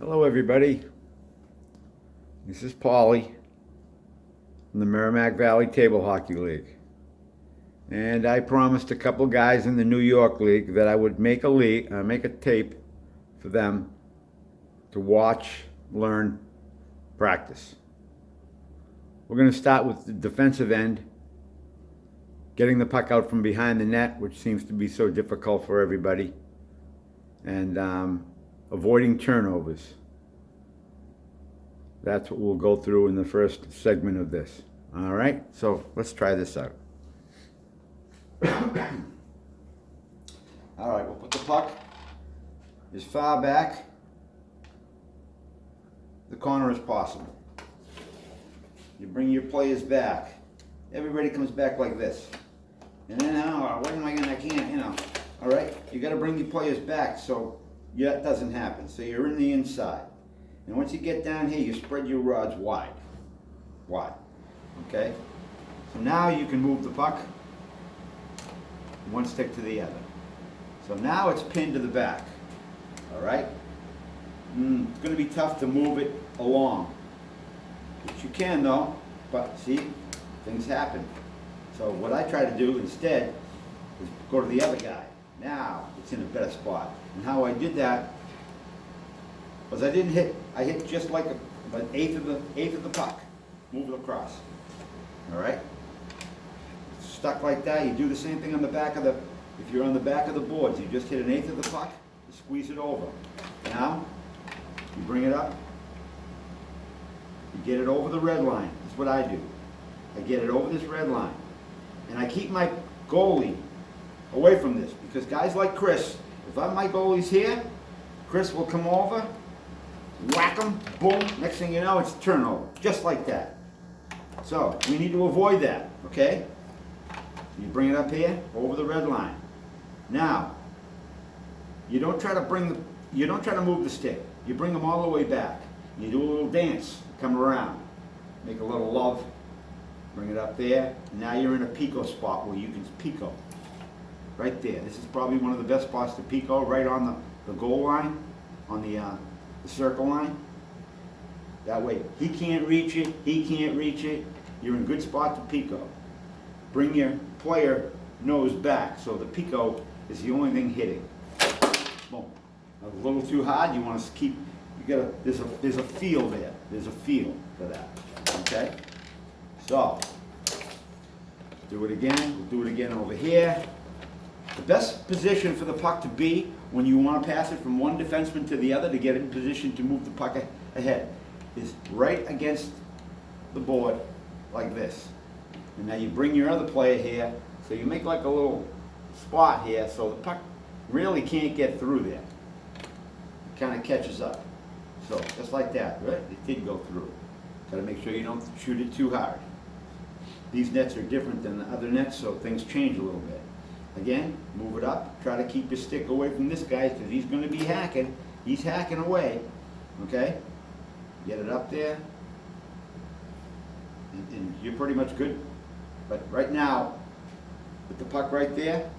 Hello everybody, this is Paulie from the Merrimack Valley Table Hockey League. And I promised a couple guys in the New York League that I would make a tape for them to watch, learn, practice. We're going to start with the defensive end, getting the puck out from behind the net, which seems to be so difficult for everybody, and avoiding turnovers. That's what we'll go through in the first segment of this. All right, so let's try this out. All right, we'll put the puck as far back the corner as possible. You bring your players back. Everybody comes back like this. And then, what am I gonna, I can't, all right? You gotta bring your players back so that doesn't happen. So you're in the inside. And once you get down here, you spread your rods wide. Okay? So now you can move the puck one stick to the other. So now it's pinned to the back. All right? It's going to be tough to move it along. But you can though. But see, things happen. So what I try to do instead is go to the other guy. Now it's in a better spot. And how I did that was I hit just like an eighth of the puck. Move it across. All right? Stuck like that, you do the same thing on the back of if you're on the back of the boards, you just hit an eighth of the puck, you squeeze it over. Now, you bring it up, you get it over the red line. That's what I do. I get it over this red line. And I keep my goalie away from this, because guys like Chris, if my goalie's here, Chris will come over, whack him, boom, next thing you know, it's turnover, just like that. So, we need to avoid that, okay? You bring it up here, over the red line. Now, you don't try to move the stick. You bring them all the way back. You do a little dance, come around, make a little love, bring it up there. Now you're in a pico spot where you can pico. Right there. This is probably one of the best spots to pico, right on the goal line, on the circle line. That way, he can't reach it, You're in good spot to pico. Bring your player nose back, so the pico is the only thing hitting. Boom. A little too hard, you want to keep, there's a feel there. There's a feel for that, okay? So, do it again, we'll do it again over here. The best position for the puck to be when you want to pass it from one defenseman to the other to get in position to move the puck ahead is right against the board like this. And now you bring your other player here, so you make like a little spot here so the puck really can't get through there. It kind of catches up. So just like that, right? It did go through. Got to make sure you don't shoot it too hard. These nets are different than the other nets, so things change a little bit. Again, move it up. Try to keep your stick away from this guy because he's going to be hacking. He's hacking away. Okay? Get it up there. And you're pretty much good. But right now, with the puck right there,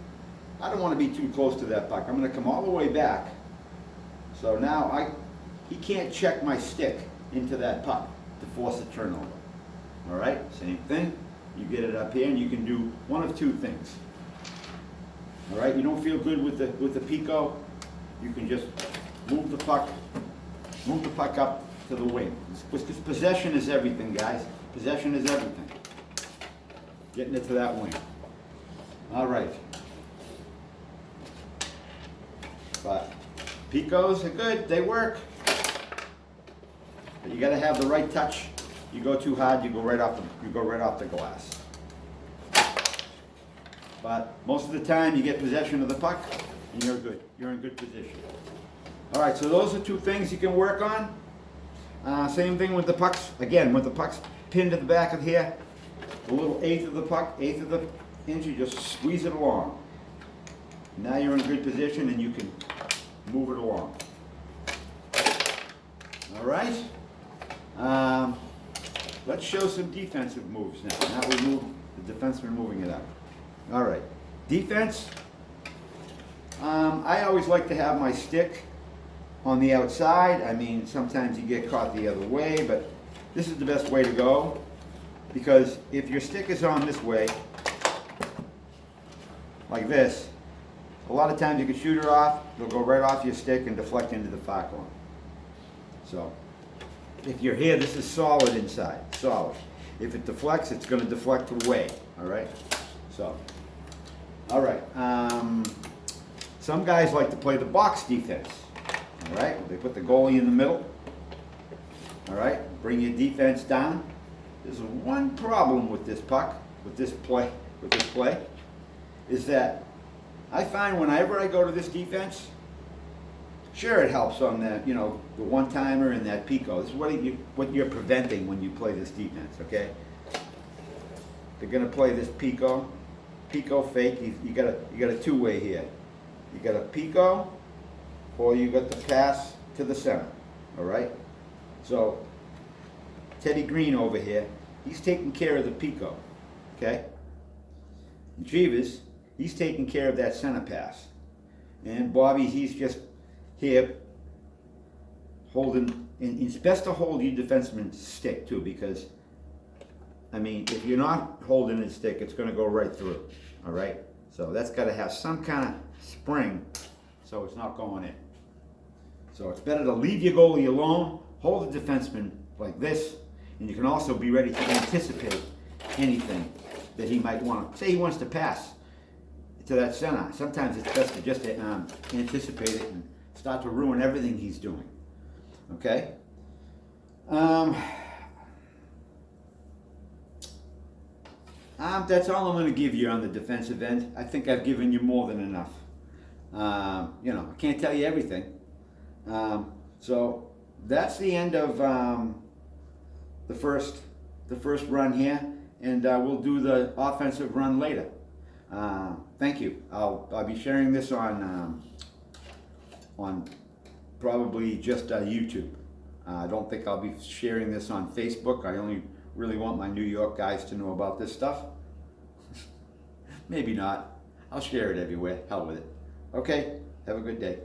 I don't want to be too close to that puck. I'm going to come all the way back. So now he can't check my stick into that puck to force a turnover. All right? Same thing. You get it up here and you can do one of two things. All right, you don't feel good with the pico, you can just move the puck up to the wing. Because possession is everything, guys. Possession is everything. Getting it to that wing. All right. But picos are good, they work. But you got to have the right touch. You go too hard, you go right off the glass. But most of the time you get possession of the puck and you're good. You're in good position. All right, so those are two things you can work on. Same thing with the pucks. Again, with the pucks pinned to the back of here, the little eighth of the puck, eighth of the inch, you just squeeze it along. Now you're in good position and you can move it along. All right. Let's show some defensive moves now. Now we move the defenseman moving it up. All right, defense. I always like to have my stick on the outside. I mean, sometimes you get caught the other way, but this is the best way to go, because if your stick is on this way, like this, a lot of times you can shoot her off, it'll go right off your stick and deflect into the far corner. So, if you're here, this is solid inside, solid. If it deflects, it's going to deflect away, all right? So, all right. Some guys like to play the box defense, all right? They put the goalie in the middle, all right? Bring your defense down. There's one problem with this puck, with this play, is that I find whenever I go to this defense, sure it helps on that, you know, the one-timer and that pico. This is what you're preventing when you play this defense, okay? They're gonna play this pico fake. You got a two-way here. You got a pico, or you got the pass to the center, all right? So Teddy Green over here, he's taking care of the pico, okay? And Jeeves, he's taking care of that center pass. And Bobby, he's just here holding, and it's best to hold your defenseman's stick too, because, I mean, if you're not holding his stick, it's going to go right through, all right? So that's got to have some kind of spring so it's not going in. So it's better to leave your goalie alone, hold the defenseman like this, and you can also be ready to anticipate anything that he might want. Say he wants to pass to that center. Sometimes it's best to just anticipate it and start to ruin everything he's doing. Okay? That's all I'm going to give you on the defensive end. I think I've given you more than enough. You know, I can't tell you everything. So that's the end of the first run here, and we'll do the offensive run later. Thank you. I'll be sharing this on probably just YouTube. I don't think I'll be sharing this on Facebook. I only really want my New York guys to know about this stuff. Maybe not. I'll share it everywhere. Hell with it. Okay, have a good day.